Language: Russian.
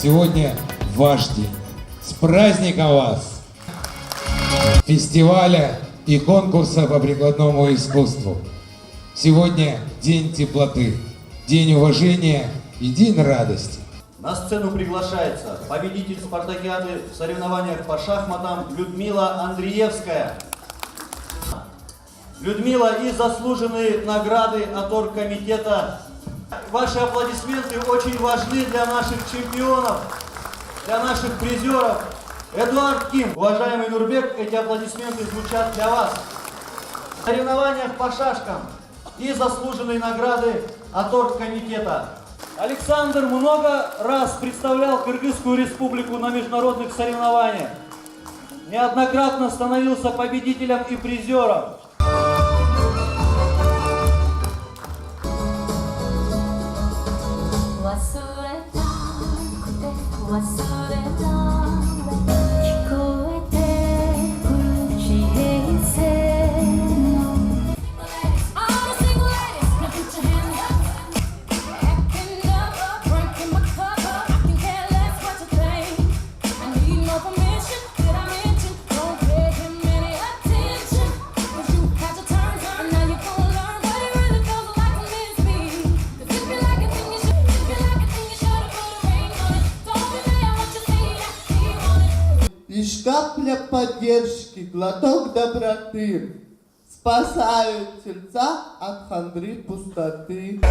Сегодня ваш день. С праздником вас! Фестиваля и конкурса по прикладному искусству. Сегодня день теплоты, день уважения и день радости. На сцену приглашается победитель спартакиады в соревнованиях по шахматам Людмила Андреевская. Людмила и заслуженные награды от оргкомитета. Ваши аплодисменты очень важны для наших чемпионов, для наших призеров. Эдуард Ким, уважаемый Нурбек, эти аплодисменты звучат для вас. В соревнованиях по шашкам и заслуженные награды от оргкомитета. Александр много раз представлял Кыргызскую республику на международных соревнованиях. Неоднократно становился победителем и призером. Лишь капля поддержки, глоток доброты спасают сердца от хандры пустоты.